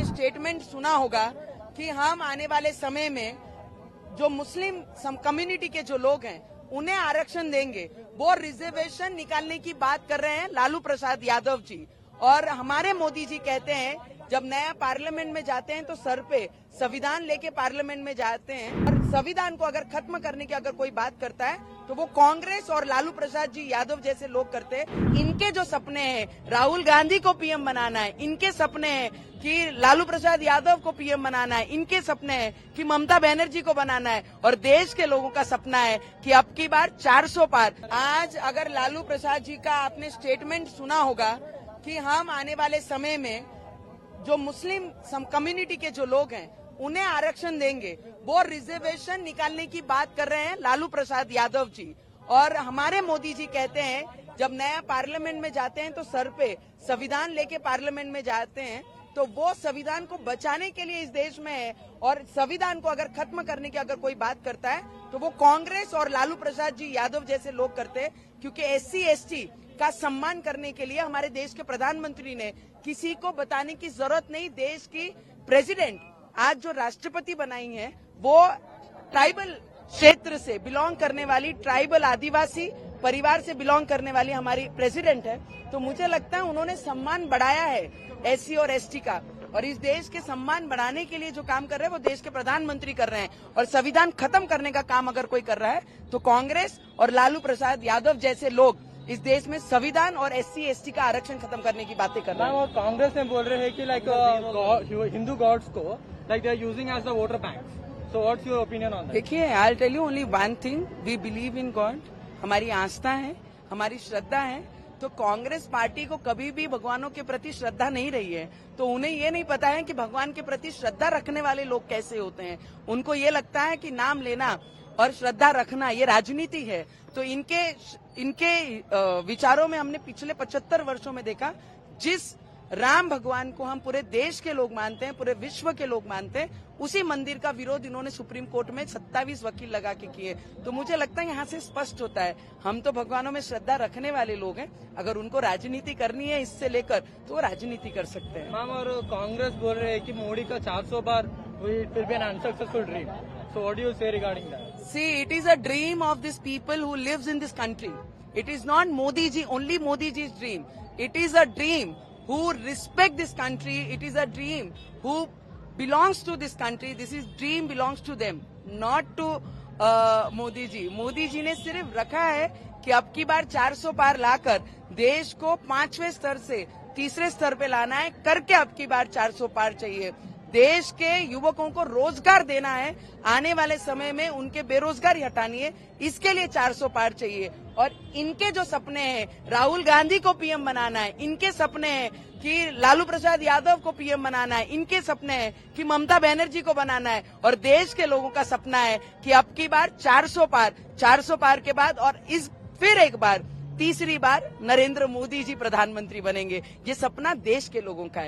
Statement सुना होगा कि हम आने वाले समय में जो मुस्लिम कम्युनिटी के जो लोग हैं उन्हें आरक्षण देंगे। वो रिजर्वेशन निकालने की बात कर रहे हैं लालू प्रसाद यादव जी। और हमारे मोदी जी कहते हैं जब नया पार्लियामेंट में जाते हैं तो सर पे संविधान लेके पार्लियामेंट में जाते हैं। और संविधान को अगर खत्म करने की अगर कोई बात करता है तो वो कांग्रेस और लालू प्रसाद जी यादव जैसे लोग करते हैं। इनके जो सपने हैं राहुल गांधी को पीएम बनाना है, इनके सपने हैं कि लालू प्रसाद यादव को पीएम बनाना है, इनके सपने हैं कि ममता बनर्जी को बनाना है, और देश के लोगों का सपना है कि अब की बार 400 पार। आज अगर लालू प्रसाद जी का आपने स्टेटमेंट सुना होगा कि हम आने वाले समय में जो मुस्लिम कम्युनिटी के जो लोग हैं उन्हें आरक्षण देंगे। वो रिजर्वेशन निकालने की बात कर रहे हैं लालू प्रसाद यादव जी। और हमारे मोदी जी कहते हैं जब नया पार्लियामेंट में जाते हैं तो सर पे संविधान लेके पार्लियामेंट में जाते हैं। तो वो संविधान को बचाने के लिए इस देश में है, और संविधान को अगर खत्म करने की अगर कोई बात करता है तो वो कांग्रेस और लालू प्रसाद जी यादव जैसे लोग करते हैं। क्योंकि SC ST का सम्मान करने के लिए हमारे देश के प्रधानमंत्री ने किसी को बताने की जरूरत नहीं, देश की प्रेसिडेंट आज जो राष्ट्रपति बनाई हैं वो ट्राइबल क्षेत्र से बिलोंग करने वाली, ट्राइबल आदिवासी परिवार से बिलोंग करने वाली हमारी प्रेसिडेंट है। तो मुझे लगता है उन्होंने सम्मान बढ़ाया है SC और ST का, और इस देश के सम्मान बढ़ाने के लिए जो काम कर रहे हैं वो देश के प्रधानमंत्री कर रहे हैं। और संविधान खत्म करने का काम अगर कोई कर रहा है तो कांग्रेस और लालू प्रसाद यादव जैसे लोग इस देश में संविधान और SC ST का आरक्षण खत्म करने की बातें कर रहे हैं। और कांग्रेस में बोल रहे हैं कि हिंदू गॉड्स को they are using as the voter bank. So what's your opinion on that? देखिए, I will tell you only one thing, we believe in God. हमारी आस्था है, हमारी श्रद्धा है। तो कांग्रेस पार्टी को कभी भी भगवानों के प्रति श्रद्धा नहीं रही है। तो उन्हें ये नहीं पता है कि भगवान के प्रति श्रद्धा रखने वाले लोग कैसे होते हैं। उनको ये लगता है कि नाम लेना और श्रद्धा रखना ये राजनीति है। तो इनके विचारों में हमने पिछले 75 वर्षों में देखा, जिस राम भगवान को हम पूरे देश के लोग मानते हैं, पूरे विश्व के लोग मानते हैं, उसी मंदिर का विरोध इन्होंने सुप्रीम कोर्ट में 27 वकील लगा के किए। तो मुझे लगता है यहाँ से स्पष्ट होता है हम तो भगवानों में श्रद्धा रखने वाले लोग हैं। अगर उनको राजनीति करनी है इससे लेकर तो वो राजनीति कर सकते हैं। मैम, और कांग्रेस बोल रहे हैं कि मोदी का 400 बार it will be an unsuccessful dream. So what do you say regarding that? See, it is a dream of these people who lives in this country. It is not Modi ji, only Modi ji's dream. It is a dream who respect this country. It is a dream who belongs to this country. This is dream belongs to them, not to Modi ji. Modi ji ने सिर्फ रखा है कि अब की बार 400 पार लाकर देश को 5वें स्तर से 3रे स्तर पे लाना है, करके अब की बार 400 पार चाहिए। देश के युवकों को रोजगार देना है, आने वाले समय में उनके बेरोजगारी हटानी है, इसके लिए 400 पार चाहिए। और इनके जो सपने हैं राहुल गांधी को पीएम बनाना है, इनके सपने हैं कि लालू प्रसाद यादव को पीएम बनाना है, इनके सपने हैं कि ममता बनर्जी को बनाना है, और देश के लोगों का सपना है कि अब की बार 400 पार के बाद और फिर एक बार तीसरी बार नरेंद्र मोदी जी प्रधानमंत्री बनेंगे। ये सपना देश के लोगों का है।